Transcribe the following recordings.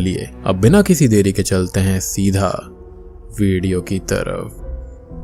चलिए अब बिना किसी देरी के चलते हैं सीधा वीडियो की तरफ।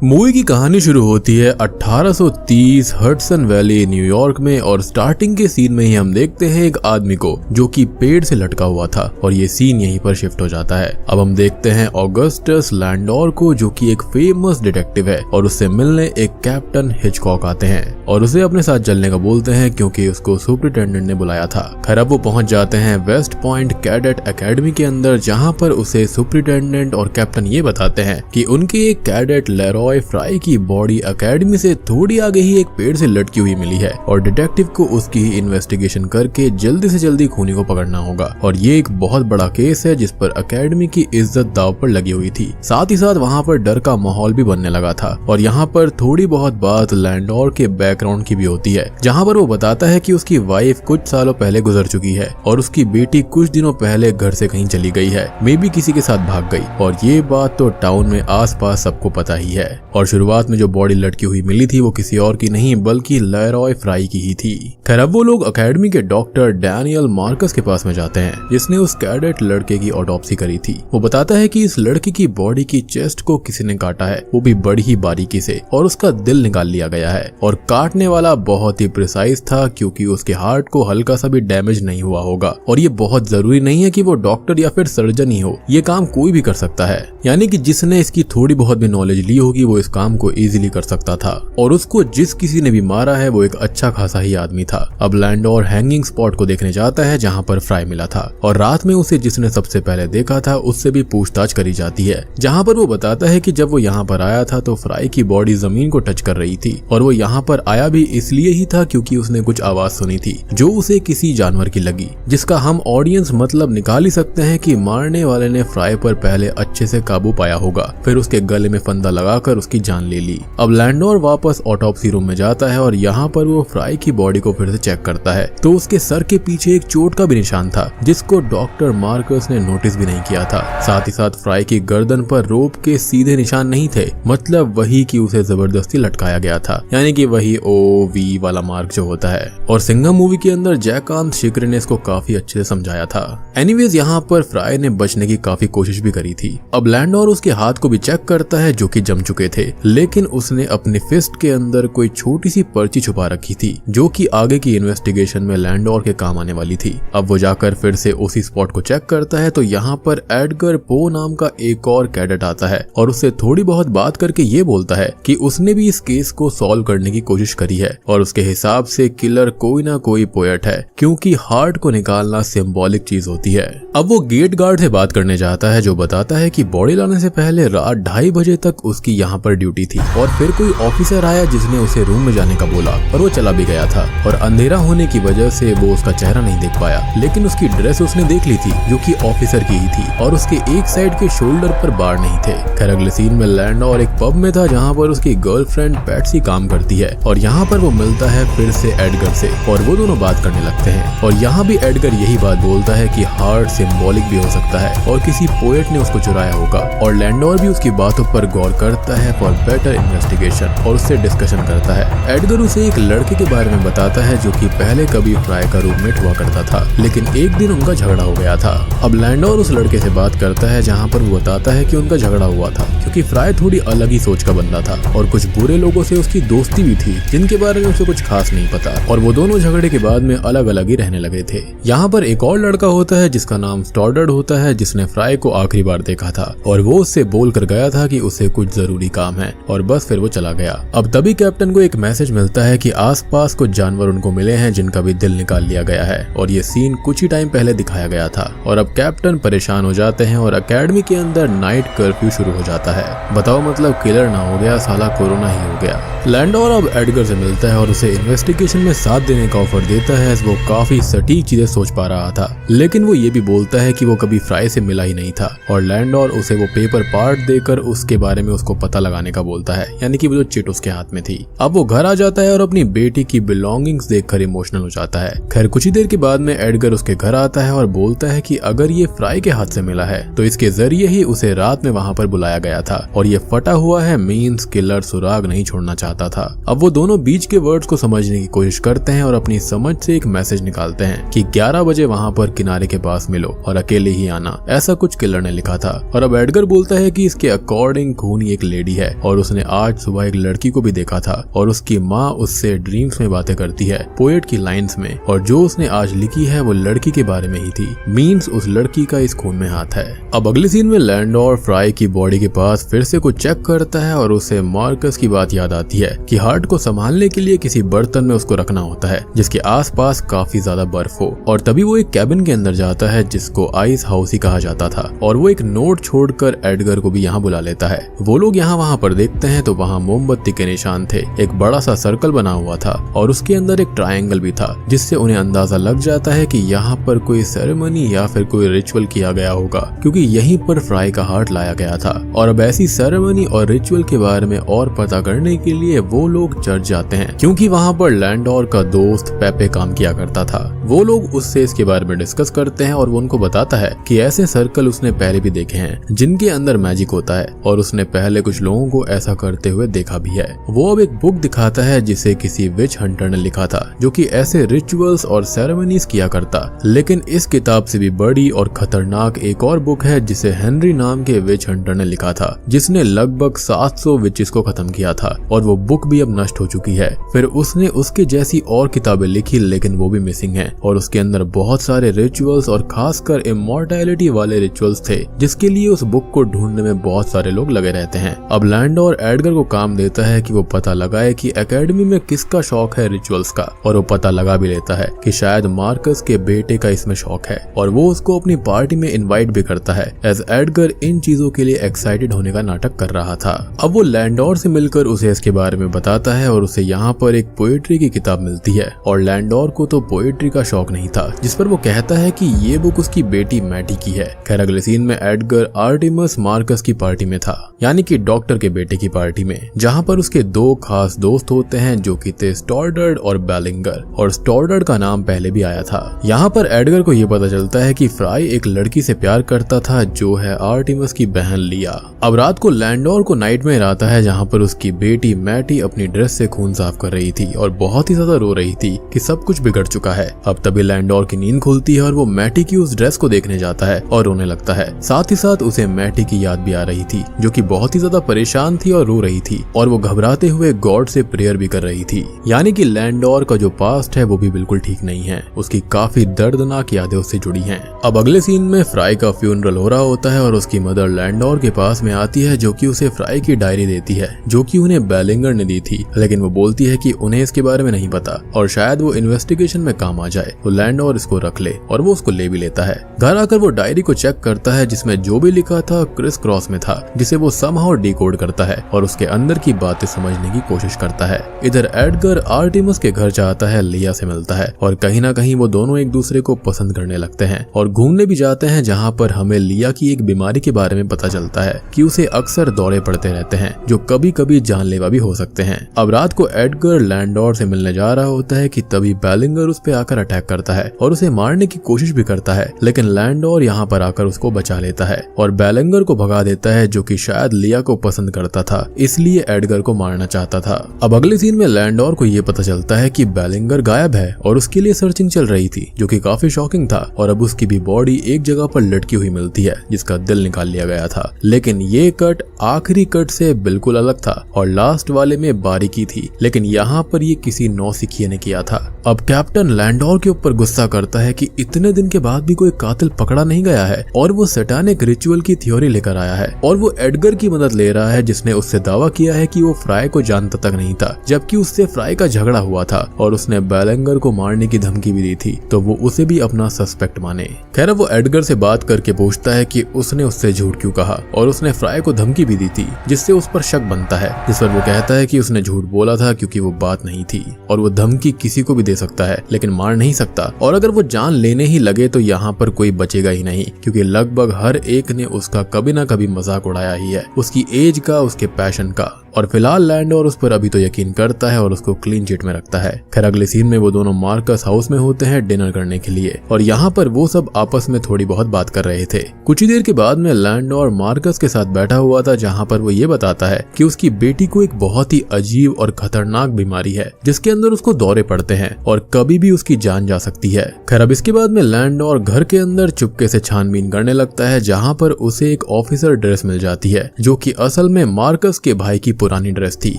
मूवी की कहानी शुरू होती है 1830 हडसन वैली न्यूयॉर्क में और स्टार्टिंग के सीन में ही हम देखते हैं एक आदमी को जो कि पेड़ से लटका हुआ था और ये सीन यहीं पर शिफ्ट हो जाता है। अब हम देखते हैं ऑगस्टस लैंडोर को जो कि एक फेमस डिटेक्टिव है और उससे मिलने एक कैप्टन हिचकॉक आते हैं और उसे अपने साथ चलने का बोलते हैं क्योंकि उसको सुपरिटेंडेंट ने बुलाया था। खैर अब वो पहुंच जाते हैं वेस्ट पॉइंट कैडेट एकेडमी के अंदर जहाँ पर उसे सुपरिटेंडेंट और कैप्टन ये बताते हैं कि उनके एक कैडेट लेरॉय फ्राई की बॉडी एकेडमी से थोड़ी आगे ही एक पेड़ से लटकी हुई मिली है और डिटेक्टिव को उसकी इन्वेस्टिगेशन करके जल्दी से जल्दी खूनी को पकड़ना होगा और ये एक बहुत बड़ा केस है जिस पर एकेडमी की इज्जत दांव पर लगी हुई थी। साथ ही साथ वहाँ पर डर का माहौल भी बनने लगा था और यहाँ पर थोड़ी बहुत बात लैंडोर के बैकग्राउंड की भी होती है जहाँ पर वो बताता है कि उसकी वाइफ कुछ सालों पहले गुजर चुकी है और उसकी बेटी कुछ दिनों पहले घर से कहीं चली गई है, मे बी किसी के साथ भाग गई और ये बात तो टाउन में आसपास सबको पता ही है। और शुरुआत में जो बॉडी लटकी हुई मिली थी वो किसी और की नहीं बल्कि लेरॉय फ्राई की ही थी। खैर अब वो लोग एकेडमी के डॉक्टर डैनियल मार्कस के पास में जाते हैं जिसने उस कैडेट लड़के की ऑटोप्सी करी थी। वो बताता है कि इस लड़के की बॉडी की चेस्ट को किसी ने काटा है, वो भी बड़ी ही बारीकी से, और उसका दिल निकाल लिया गया है और काटने वाला बहुत ही प्रिसाइज था क्योंकि उसके हार्ट को हल्का सा भी डैमेज नहीं हुआ होगा। और ये बहुत जरूरी नहीं है कि वो डॉक्टर या फिर सर्जन ही हो, ये काम कोई भी कर सकता है, यानी कि जिसने इसकी थोड़ी बहुत भी नॉलेज ली होगी वो इस काम को इजीली कर सकता था। और उसको जिस किसी ने भी मारा है वो एक अच्छा खासा ही आदमी था। अब लैंडोर हैंगिंग स्पॉट को देखने जाता है जहाँ पर फ्राई मिला था और रात में उसे जिसने सबसे पहले देखा था उससे भी पूछताछ करी जाती है जहाँ पर वो बताता है कि जब वो यहाँ पर आया था तो फ्राई की बॉडी जमीन को टच कर रही थी और वो यहाँ पर आया भी इसलिए ही था क्योंकि उसने कुछ आवाज सुनी थी जो उसे किसी जानवर की लगी, जिसका हम ऑडियंस मतलब निकाल ही सकते हैं कि मारने वाले ने फ्राई पर पहले अच्छे से काबू पाया होगा, फिर उसके गले में फंदा लगाकर उसकी जान ले ली। अब लैंडोर वापस ऑटोप्सी रूम में जाता है और यहाँ पर वो फ्राई की बॉडी को फिर से चेक करता है तो उसके सर के पीछे एक चोट का भी निशान था जिसको डॉक्टर मार्कस ने नोटिस भी नहीं किया था। साथ ही साथ फ्राई की गर्दन पर रोप के सीधे निशान नहीं थे, मतलब वही कि उसे जबरदस्ती लटकाया गया था, यानी कि वही OV वाला मार्क जो होता है। और सिंघम मूवी के अंदर जयकांत शिकरे ने इसको काफी अच्छे से समझाया था। एनीवेज यहाँ पर फ्राई ने बचने की काफी कोशिश भी करी थी। अब लैंडोर उसके हाथ को भी चेक करता है जो कि जम चुके थे, लेकिन उसने अपने फिस्ट के अंदर कोई छोटी सी पर्ची छुपा रखी थी जो कि आगे की इन्वेस्टिगेशन में लैंडोर के काम आने वाली थी। अब वो जाकर फिर से उसी स्पॉट को चेक करता है तो यहाँ पर एडगर पो नाम का एक और कैडेट आता है और उससे थोड़ी बहुत बात करके ये बोलता है कि उसने भी इस केस को सॉल्व करने की कोशिश करी है और उसके हिसाब से किलर कोई ना कोई पोएट है क्योंकि हार्ट को निकालना सिंबॉलिक चीज होती है। अब वो गेट गार्ड से बात करने जाता है जो बताता है कि बॉडी लाने से पहले रात 2:30 बजे तक उसकी यहाँ पर ड्यूटी थी और फिर कोई ऑफिसर आया जिसने उसे रूम में जाने का बोला और वो चला भी गया था और अंधेरा होने की वजह से वो उसका चेहरा नहीं देख पाया, लेकिन उसकी ड्रेस उसने देख ली थी जो कि ऑफिसर की ही थी और उसके एक साइड के शोल्डर पर बार नहीं थे। खैर अगले सीन में लैंडोर एक पब में था जहाँ पर उसकी गर्लफ्रेंड पैट्सी काम करती है और यहाँ पर वो मिलता है फिर से एडगर से और वो दोनों बात करने लगते हैं और यहाँ भी एडगर यही बात बोलता है कि हार्ट सिंबॉलिक भी हो सकता है और किसी पोएट ने उसको चुराया होगा और लैंडोर भी उसकी बातों पर गौर करता है फॉर बेटर इन्वेस्टिगेशन और उससे डिस्कशन करता है। एडगर उसे एक लड़के के बारे में बताता है जो कि पहले कभी फ्राई का रूममेट हुआ करता था, लेकिन एक दिन उनका झगड़ा हो गया था। अब लैंडोर उस लड़के से बात करता है जहाँ पर वो बताता है कि उनका झगड़ा हुआ था क्योंकि फ्राई थोड़ी अलग ही सोच का बंदा था और कुछ बुरे लोगों से उसकी दोस्ती भी थी जिनके बारे में उसे कुछ खास नहीं पता और वो दोनों झगड़े के बाद में अलग अलग ही रहने लगे थे। यहाँ पर एक और लड़का होता है जिसका नाम स्टॉर्डर्ड होता है जिसने फ्राई को आखिरी बार देखा था और वो उससे बोल कर गया था कि उसे कुछ जरूरी काम है और बस फिर वो चला गया। अब तभी कैप्टन को एक मैसेज मिलता है कि आसपास कुछ जानवर उनको मिले हैं जिनका भी दिल निकाल लिया गया है और ये सीन कुछ ही टाइम पहले दिखाया गया था और अब कैप्टन परेशान हो जाते हैं और एकेडमी के अंदर नाइट कर्फ्यू शुरू हो जाता है। बताओ मतलब किलर ना हो गया, साला कोरोना ही हो गया। लैंडोर अब एडगर से मिलता है और उसे इन्वेस्टिगेशन में साथ देने का ऑफर देता है। वो काफी सटीक चीजें सोच पा रहा था, लेकिन वो ये भी बोलता है कि वो कभी फ्राई से मिला ही नहीं था और लैंडोर उसे वो पेपर पार्ट देकर उसके बारे में उसको पता लगाने का बोलता है, यानी कि वो जो चिट उसके हाथ में थी। अब वो घर आ जाता है और अपनी बेटी की बिलोंगिंग्स देखकर इमोशनल हो जाता है। खैर कुछ ही देर के बाद में एडगर उसके घर आता है और बोलता है कि अगर ये फ्राई के हाथ से मिला है तो इसके जरिए ही उसे रात में वहाँ पर बुलाया गया था और ये फटा हुआ है मीन्स किलर सुराग दाग नहीं छोड़ना चाहता था। अब वो दोनों बीच के वर्ड्स को समझने की कोशिश करते हैं और अपनी समझ से एक मैसेज निकालते हैं कि 11 बजे वहाँ पर किनारे के पास मिलो और अकेले ही आना, ऐसा कुछ किलर ने लिखा था। और अब एडगर बोलता है कि इसके अकॉर्डिंग खूनी एक लेडी है और उसने आज सुबह एक लड़की को भी देखा था और उसकी माँ उससे ड्रीम्स में बातें करती है, पोएट की लाइंस में, और जो उसने आज लिखी है वो लड़की के बारे में ही थी। मीन्स उस लड़की का इस खून में हाथ है। अब अगले सीन में लैंडोर फ्राई की बॉडी के पास फिर से कुछ चेक करता है और उसे मार्कस की बात याद आती है कि हार्ट को संभालने के लिए किसी बर्तन में उसको रखना होता है जिसके आसपास काफी ज्यादा बर्फ हो। और तभी वो एक कैबिन के अंदर जाता है जिसको आइस हाउस ही कहा जाता था और वो एक नोट छोड़कर एडगर को भी यहाँ बुला लेता है। वो लोग यहाँ वहाँ पर देखते हैं तो वहाँ मोमबत्ती के निशान थे, एक बड़ा सा सर्कल बना हुआ था और उसके अंदर एक ट्रायंगल भी था, जिससे उन्हें अंदाजा लग जाता है कि यहाँ पर कोई सेरेमनी या फिर कोई रिचुअल किया गया होगा, क्योंकि यहीं पर फ्राई का हार्ट लाया गया था। और अब ऐसी सेरेमनी और रिचुअल के बारे में और पता करने के लिए वो लोग चर्च जाते हैं, क्योंकि वहाँ पर लैंडोर का दोस्त पेपे काम किया करता था। वो लोग उससे इसके बारे में डिस्कस करते हैं और वो उनको बताता है कि ऐसे सर्कल उसने पहले भी देखे हैं जिनके अंदर मैजिक होता है और उसने पहले कुछ लोगों को ऐसा करते हुए देखा भी है। वो अब एक बुक दिखाता है जिसे किसी विच हंटर ने लिखा था जो कि ऐसे रिचुअल्स और सेरेमनीज किया करता। लेकिन इस किताब से भी बड़ी और खतरनाक एक और बुक है जिसे हेनरी नाम के विच हंटर ने लिखा था, जिसने लगभग 700 विचेस को खत्म किया था और वो बुक भी अब नष्ट हो चुकी है। फिर उसने उसके जैसी और किताबें लिखी लेकिन वो भी मिसिंग है और उसके अंदर बहुत सारे रिचुअल्स और खासकर इमॉर्टैलिटी वाले रिचुअल्स थे, जिसके लिए उस बुक को ढूंढने में बहुत सारे लोग लगे रहते हैं। अब लैंडोर एडगर को काम देता है कि वो पता लगाए कि एकेडमी में किसका शौक है रिचुअल्स का, और वो पता लगा भी लेता है कि शायद मार्कस के बेटे का इसमें शौक है और वो उसको अपनी पार्टी में इनवाइट भी करता है, एज एडगर इन चीजों के लिए एक्साइटेड होने का नाटक कर रहा था। अब वो लैंडोर से मिलकर उसे इसके बारे में बताता है और उसे यहाँ पर एक पोएट्री की किताब मिलती है और लैंडोर को तो पोएट्री का शौक नहीं था, जिस पर वो कहता है कि ये बुक उसकी बेटी मैटी की है। खैर अगले सीन में एडगर आर्टिमस मार्कस की पार्टी में था, यानी कि डॉक्टर के बेटे की पार्टी में, जहाँ पर उसके दो खास दोस्त होते हैं जो कि थे स्टॉर्डर्ड और बेलिंगर, और स्टॉर्डर्ड का नाम पहले भी आया था। यहाँ पर एडगर को ये पता चलता है कि फ्राई एक लड़की से प्यार करता था जो है आर्टिमस की बहन लिया। अब रात को लैंडोर को नाइटमेयर आता है जहाँ पर उसकी बेटी मैटी अपनी ड्रेस से खून साफ कर रही थी और बहुत ही ज्यादा रो रही थी कि सब कुछ बिगड़ चुका है। अब तभी लैंडोर की नींद खुलती है और वो मैटी की उस ड्रेस को देखने जाता है और रोने लगता है। साथ ही साथ उसे मैटी की याद भी आ रही थी जो कि बहुत ही ज्यादा परेशान थी और रो रही थी और वो घबराते हुए गॉड से प्रेयर भी कर रही थी। यानी कि लैंडोर का जो पास्ट है वो भी बिल्कुल ठीक नहीं है, उसकी काफी दर्दनाक यादें उससे जुड़ी हैं। अब अगले सीन में फ्राई का फ्यूनरल हो रहा होता है और उसकी मदर लैंडोर के पास में आती है जो कि उसे फ्राई की डायरी देती है जो कि उन्हें बेलिंगर ने दी थी, लेकिन वो बोलती है कि उन्हें इसके बारे में नहीं पता और शायद वो इन्वेस्टिगेशन में काम आ जाए, तो लैंडोर इसको रख ले और वो उसको ले भी लेता है। घर आकर वो डायरी को चेक करता है जिसमें जो भी लिखा था क्रिस क्रॉस में था, जिसे वो समहाउ डिकोड करता है और उसके अंदर की बातें समझने की कोशिश करता है। इधर एडगर आर्टिमस के घर जाता है, लिया से मिलता है और कहीं ना कहीं वो दोनों एक दूसरे को पसंद करने लगते हैं और घूमने भी जाते हैं, जहाँ पर हमें लिया की एक बीमारी के बारे में पता चलता है कि उसे अक्सर दौरे पड़ते रहते हैं जो कभी कभी जानलेवा भी हो सकते हैं। अब रात को एडगर लैंडोर से मिलने जा रहा होता है कि तभी बेलिंगर उस पे आकर अटैक करता है और उसे मारने की कोशिश भी करता है, लेकिन लैंडोर यहाँ पर आकर उसको बचा लेता है और बेलिंगर को भगा देता है जो कि शायद लिया को पसंद करता था, इसलिए एडगर को मारना चाहता था। अब अगले सीन में लैंडोर को ये पता चलता है कि बेलिंगर गायब है और उसके लिए सर्चिंग चल रही थी, जो कि काफी शॉकिंग था। और अब उसकी भी बॉडी एक जगह पर लटकी हुई मिलती है जिसका दिल निकाल लिया गया था, लेकिन ये कट आखिरी कट से बिल्कुल अलग था और लास्ट वाले में बारीकी थी, लेकिन यहाँ पर ये किसी नौसिखिए ने किया था। अब कैप्टन लैंडोर के ऊपर गुस्सा करता है कि इतने दिन के बाद भी कोई कातिल पकड़ा नहीं गया है और वो सैटानिक रिचुअल की थ्योरी लेकर आया है और वो एडगर की मदद ले रहा है जिसने उससे दावा किया है कि वो फ्राई को जानता तक नहीं था, जबकि उससे फ्राई का झगड़ा हुआ था और उसने बेलिंगर को मारने की धमकी भी दी थी, तो वो उसे भी अपना सस्पेक्ट माने। खैर वो एडगर से बात करके पूछता है कि उसने उससे झूठ क्यों कहा और उसने फ्राई को धमकी भी दी थी, जिससे उस पर शक बनता है, जिस पर वो कहता है कि उसने झूठ बोला था क्योंकि वो बात नहीं थी और वो धमकी किसी को भी दे सकता है लेकिन मार नहीं सकता, और अगर वो जान लेने ही लगे तो यहाँ पर कोई बचेगा ही नहीं, क्योंकि लगभग हर एक ने उसका कभी ना कभी मजाक उड़ाया ही है, उसकी एज का, उसके पैशन का। और फिलहाल लैंडोर उस पर अभी तो यकीन करता है और उसको क्लीन चिट में रखता है। खैर अगले सीन में वो दोनों मार्कस हाउस में होते हैं डिनर करने के लिए और यहाँ पर वो सब आपस में थोड़ी बहुत बात कर रहे थे। कुछ ही देर के बाद में लैंडोर मार्कस के साथ बैठा हुआ था, जहाँ पर वो ये बताता है कि उसकी बेटी को एक बहुत ही अजीब और खतरनाक बीमारी है जिसके अंदर उसको दौरे पड़ते हैं और कभी भी उसकी जान जा सकती है। खैर अब इसके बाद में लैंडोर घर के अंदर चुपके से छानबीन करने लगता है, जहाँ पर उसे एक ऑफिसर ड्रेस मिल जाती है जो कि असल में मार्कस के भाई की पुरानी ड्रेस थी।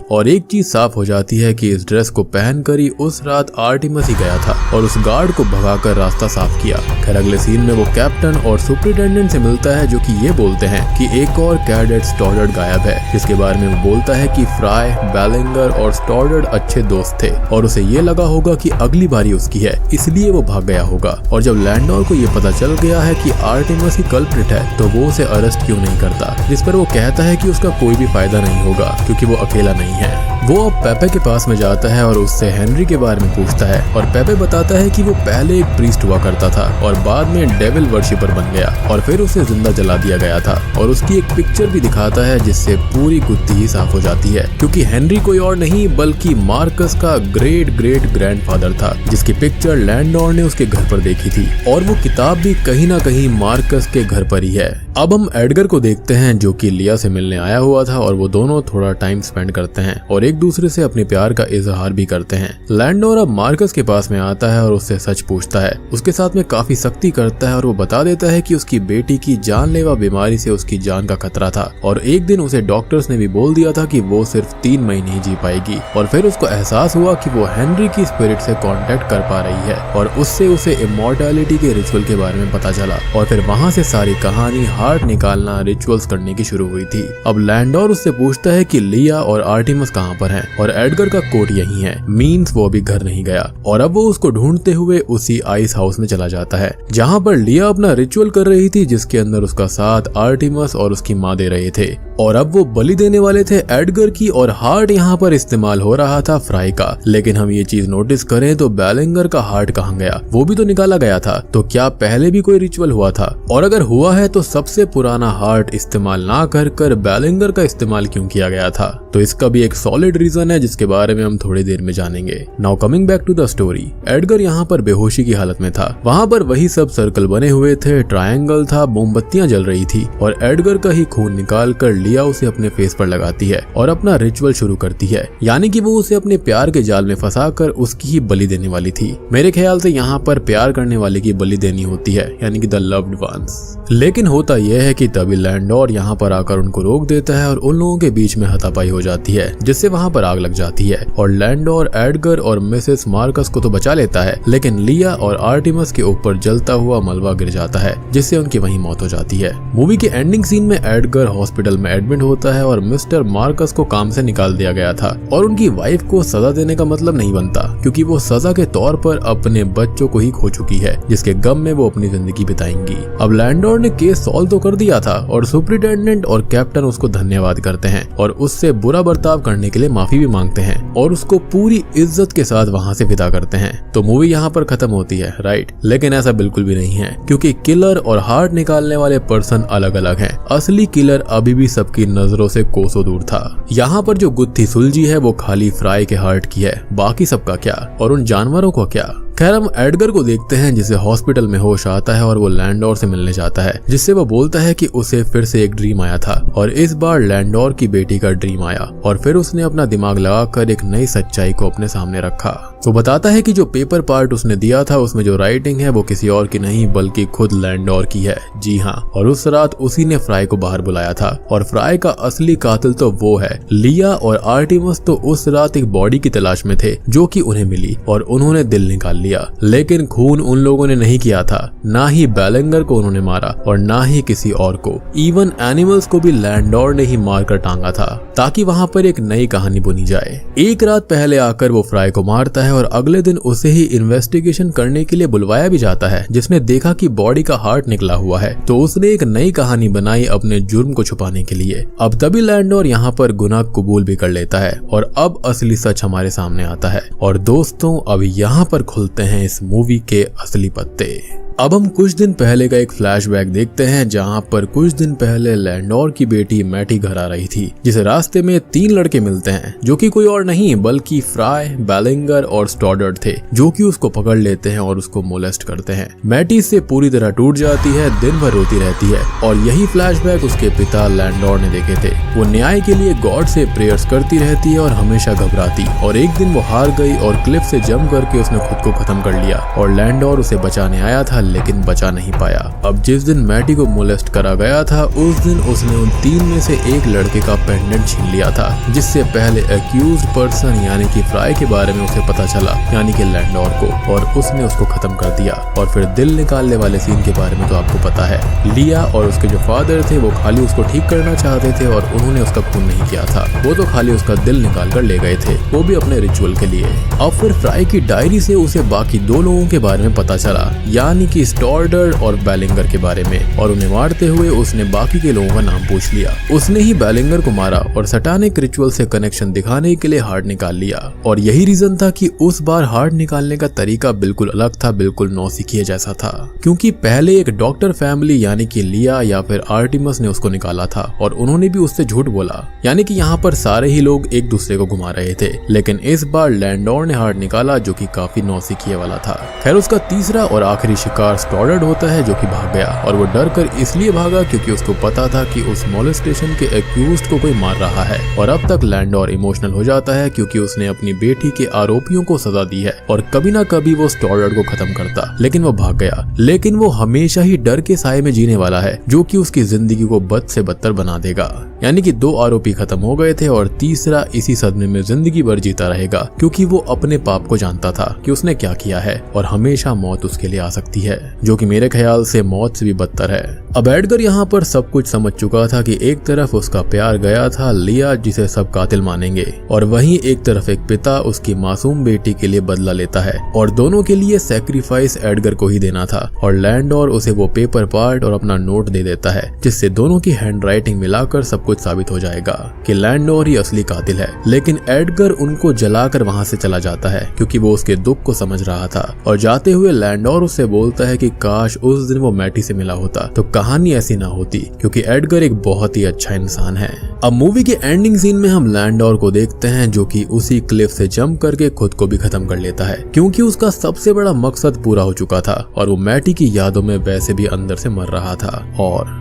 और एक चीज साफ हो जाती है कि इस ड्रेस को पहनकर ही उस रात आर्टिमस ही गया था और उस गार्ड को भगाकर रास्ता साफ किया। खैर अगले सीन में वो कैप्टन और सुपरिटेंडेंट से मिलता है जो कि ये बोलते हैं कि एक और कैडेट स्टॉर्डर्ड गायब है, जिसके बारे में वो बोलता है कि फ्राई, बैलिंगर और स्टॉर्डर्ड अच्छे दोस्त थे और उसे ये लगा होगा कि अगली बारी उसकी है, इसलिए वो भाग गया होगा। और जब लैंडोर को ये पता चल गया है कि आर्टिमस ही कल्प्रिट है तो वो उसे अरेस्ट क्यों नहीं करता, जिस पर वो कहता है कि उसका कोई भी फायदा नहीं होगा क्योंकि वो अकेला नहीं है। वो अब पेपे के पास में जाता है और उससे हेनरी के बारे में पूछता है और पेपे बताता है कि वो पहले एक प्रीस्ट हुआ करता था और बाद में डेविल वर्शिपर बन गया और फिर उसे जिंदा जला दिया गया था। और उसकी एक पिक्चर भी दिखाता है जिससे पूरी गुत्थी ही साफ हो जाती है क्योंकि हेनरी कोई और नहीं बल्कि मार्कस का ग्रेट ग्रेट ग्रैंडफादर था, जिसकी पिक्चर लैंडोर ने उसके घर पर देखी थी और वो किताब भी कहीं ना कहीं मार्कस के घर पर ही है। अब हम एडगर को देखते हैं जो कि लिया से मिलने आया हुआ था और वो दोनों थोड़ा टाइम स्पेंड करते हैं और एक दूसरे से अपने प्यार का इजहार भी करते हैं। लैंडोर अब मार्कस के पास में आता है और उससे सच पूछता है, उसके साथ में काफी सख्ती करता है और वो बता देता है कि उसकी बेटी की जानलेवा बीमारी से उसकी जान का खतरा था और एक दिन उसे डॉक्टर्स ने भी बोल दिया था कि वो सिर्फ 3 महीने ही जी पाएगी। और फिर उसको एहसास हुआ कि वो हेनरी की स्पिरिट से कांटेक्ट कर पा रही है और उससे उसे इमॉर्टैलिटी के रिचुअल के बारे में पता चला और फिर वहाँ से सारी कहानी हार्ट निकालना रिचुअल्स करने की शुरू हुई थी। अब लैंडोर उससे पूछता है कि लिया और आर्टिमस कहाँ पर हैं और एडगर का कोट यही है, मीन्स वो अभी घर नहीं गया। और अब वो उसको ढूंढते हुए उसी आइस हाउस में चला जाता है जहाँ पर लिया अपना रिचुअल कर रही थी जिसके अंदर उसका साथ आर्टिमस और उसकी माँ दे रहे थे और अब वो बलि देने वाले थे एडगर की और हार्ट यहाँ पर इस्तेमाल हो रहा था फ्राई का। लेकिन हम ये चीज नोटिस करें तो बैलिंगर का हार्ट कहाँ गया, वो भी तो निकाला गया था। तो क्या पहले भी कोई रिचुअल हुआ था और अगर हुआ है तो सबसे पुराना हार्ट इस्तेमाल ना कर बैलिंगर का इस्तेमाल क्यों किया गया था? तो इसका भी एक सॉलिड रीजन है जिसके बारे में हम थोड़ी देर में जानेंगे। Now coming back to the story, Edgar यहाँ पर बेहोशी की हालत में था। वहाँ पर वही सब सर्कल बने हुए थे, ट्रायंगल था, मोमबत्तियां जल रही थी और एडगर का ही खून निकाल कर लिया उसे अपने फेस पर लगाती है और अपना रिचुअल शुरू करती है, यानी कि वो उसे अपने प्यार के जाल में फंसाकर उसकी ही बलि देने वाली थी। मेरे ख्याल से यहाँ पर प्यार करने वाले की बलि देनी होती है, यानी कि द लव्ड वंस। लेकिन होता यह है कि तभी लैंडोर यहाँ पर आकर उनको रोक देता है और उन लोगों के बीच में हाथापाई हो जाती है जिससे वहाँ पर आग लग जाती है और लैंडोर एडगर और मिसेस मार्कस को तो बचा लेता है, लेकिन लिया और आर्टिमस के ऊपर जलता हुआ मलबा गिर जाता है जिससे उनकी वहीं मौत हो जाती है। मूवी के एंडिंग सीन में एडगर हॉस्पिटल में एडमिट होता है और मिस्टर मार्कस को काम से निकाल दिया गया था और उनकी वाइफ को सजा देने का मतलब नहीं बनता क्योंकि वो सजा के तौर पर अपने बच्चों को ही खो चुकी है जिसके गम में वो अपनी जिंदगी बिताएंगी। अब लैंडोर ने केस सॉल्व तो कर दिया था और सुपरिटेंडेंट और कैप्टन उसको धन्यवाद करते हैं और उससे बुरा बर्ताव करने के लिए माफी भी मांगते हैं और उसको पूरी इज्जत के साथ वहाँ से विदा करते हैं। तो मूवी यहाँ पर खत्म होती है, राइट? लेकिन ऐसा बिल्कुल भी नहीं है क्योंकि किलर और हार्ट निकालने वाले पर्सन अलग अलग हैं। असली किलर अभी भी सबकी नजरों से कोसों दूर था। यहाँ पर जो गुत्थी सुलझी है वो खाली फ्राई के हार्ट की है, बाकी सबका क्या और उन जानवरों का क्या? खैर हम एडगर को देखते हैं जिसे हॉस्पिटल में होश आता है और वो लैंडोर से मिलने जाता है जिससे वो बोलता है कि उसे फिर से एक ड्रीम आया था और इस बार लैंडोर की बेटी का ड्रीम आया और फिर उसने अपना दिमाग लगाकर एक नई सच्चाई को अपने सामने रखा। वो बताता है कि जो पेपर पार्ट उसने दिया था उसमें जो राइटिंग है वो किसी और की नहीं बल्कि खुद लैंडोर की है। जी हाँ, और उस रात उसी ने फ्राई को बाहर बुलाया था और फ्राई का असली कातिल तो वो है। लिया और आर्टिमस तो उस रात एक बॉडी की तलाश में थे जो कि उन्हें मिली और उन्होंने दिल निकाल लिया, लेकिन खून उन लोगों ने नहीं किया था। ना ही बैलिंगर को उन्होंने मारा और ना ही किसी और को। इवन एनिमल्स को भी लैंडोर ने ही मारकर टांगा था ताकि वहाँ पर एक नई कहानी बुनी जाए। एक रात पहले आकर वो फ्राई को मारता है और अगले दिन उसे ही इन्वेस्टिगेशन करने के लिए बुलवाया भी जाता है। जिसने देखा कि बॉडी का हार्ट निकला हुआ है तो उसने एक नई कहानी बनाई अपने जुर्म को छुपाने के लिए। अब तभी लैंडोर यहाँ पर गुनाह कबूल भी कर लेता है और अब असली सच हमारे सामने आता है। और दोस्तों अब यहाँ पर खुलते हैं इस मूवी के असली पत्ते। अब हम कुछ दिन पहले का एक फ्लैशबैक देखते हैं जहां पर कुछ दिन पहले लैंडोर की बेटी मैटी घर आ रही थी, जिसे रास्ते में 3 लड़के मिलते हैं जो कि कोई और नहीं बल्कि फ्राई, बेलिंगर और स्टॉडर्ड थे, जो कि उसको पकड़ लेते हैं और उसको मोलेस्ट करते हैं। मैटी इससे पूरी तरह टूट जाती है, दिन भर रोती रहती है और यही फ्लैशबैक उसके पिता लैंडोर ने देखे थे। वो न्याय के लिए गॉड से प्रेयर्स करती रहती है और हमेशा घबराती, और एक दिन वो हार गई और क्लिफ से जंप करके उसने खुद को खत्म कर लिया और लैंडोर उसे बचाने आया था लेकिन बचा नहीं पाया। अब जिस दिन मैटी को मोलेस्ट करा गया था उस दिन उसने उन 3 में से एक लड़के का पेंडेंट छीन लिया था, जिससे पहले एक्यूज्ड पर्सन यानी कि फ्राई के बारे में उसे पता चला, यानी कि लैंडोर को, और उसने उसको खत्म कर दिया। और फिर दिल निकालने वाले सीन के बारे में तो आपको पता है, लिया और उसके जो फादर थे वो खाली उसको ठीक करना चाहते थे और उन्होंने उसका खून नहीं किया था, वो तो खाली उसका दिल निकाल कर ले गए थे, वो भी अपने रिचुअल के लिए। अब फिर फ्राई की डायरी से उसे बाकी 2 लोगों के बारे में पता चला, यानी कि स्टॉर्डर और बेलिंगर के बारे में, और उन्हें मारते हुए उसने बाकी के लोगों का नाम पूछ लिया। उसने ही बेलिंगर को मारा और सैटानिक रिचुअल से कनेक्शन दिखाने के लिए हार्ट निकाल लिया, और यही रीजन था कि उस बार हार्ट निकालने का तरीका बिल्कुल अलग था, बिल्कुल नौसिखिए जैसा था, क्योंकि पहले एक डॉक्टर फैमिली यानी कि लिया या फिर आर्टिमस ने उसको निकाला था और उन्होंने भी उससे झूठ बोला, यानी कि यहाँ पर सारे ही लोग एक दूसरे को घुमा रहे थे। लेकिन इस बार लैंडोर ने हार्ट निकाला जो कि काफी नौसिखिए वाला था। खैर उसका तीसरा और आखिरी शिकार स्टॉर्डर्ड होता है जो कि भाग गया, और वो डर कर इसलिए भागा क्योंकि उसको पता था कि उस मोलेस्टेशन के एक्यूज्ड को कोई मार रहा है। और अब तक लैंडोर इमोशनल हो जाता है क्योंकि उसने अपनी बेटी के आरोपियों को सजा दी है और कभी ना कभी वो स्टॉर्डर्ड को खत्म करता, लेकिन वो भाग गया। लेकिन वो हमेशा ही डर के साए में जीने वाला है जो कि उसकी जिंदगी को बद से बदतर बना देगा, यानी कि 2 आरोपी खत्म हो गए थे और तीसरा इसी सदमे में जिंदगी भर जीता रहेगा क्योंकि वो अपने पाप को जानता था कि उसने क्या किया है और हमेशा मौत उसके लिए आ सकती है, जो कि मेरे ख्याल से मौत से भी बदतर है। अब एडगर यहाँ पर सब कुछ समझ चुका था कि एक तरफ उसका प्यार गया था लिया जिसे सब कातिल मानेंगे, और वहीं एक तरफ एक पिता उसकी मासूम बेटी के लिए बदला लेता है, और दोनों के लिए सैक्रिफाइस एडगर को ही देना था। और लैंडोर उसे वो पेपर पार्ट और अपना नोट दे देता है जिससे दोनों की हैंडराइटिंग मिलाकर सब कुछ साबित हो जाएगा कि लैंडोर ही असली कातिल है। लेकिन एडगर उनको जलाकर वहां से चला जाता है क्योंकि वो उसके दुख को समझ रहा था, और जाते हुए लैंडोर उससे बोलता है कि काश उस दिन वो मैटी से मिला होता तो कहानी ऐसी ना होती, क्योंकि एडगर एक बहुत ही अच्छा इंसान है। अब मूवी के एंडिंग सीन में हम लैंडोर को देखते हैं जो कि उसी क्लिफ से जंप करके खुद को भी खत्म कर लेता है क्योंकि उसका सबसे बड़ा मकसद पूरा हो चुका था और वो मैटी की यादों में वैसे भी अंदर से मर रहा था। और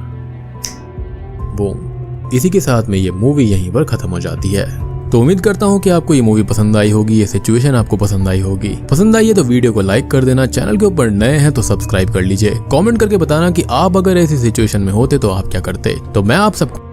बूम, इसी के साथ में ये मूवी यहीं पर खत्म हो जाती है। तो उम्मीद करता हूँ कि आपको ये मूवी पसंद आई होगी, ये सिचुएशन आपको पसंद आई होगी। पसंद आई है तो वीडियो को लाइक कर देना, चैनल के ऊपर नए हैं तो सब्सक्राइब कर लीजिए। कमेंट करके बताना कि आप अगर ऐसी सिचुएशन में होते तो आप क्या करते। तो मैं आप सबको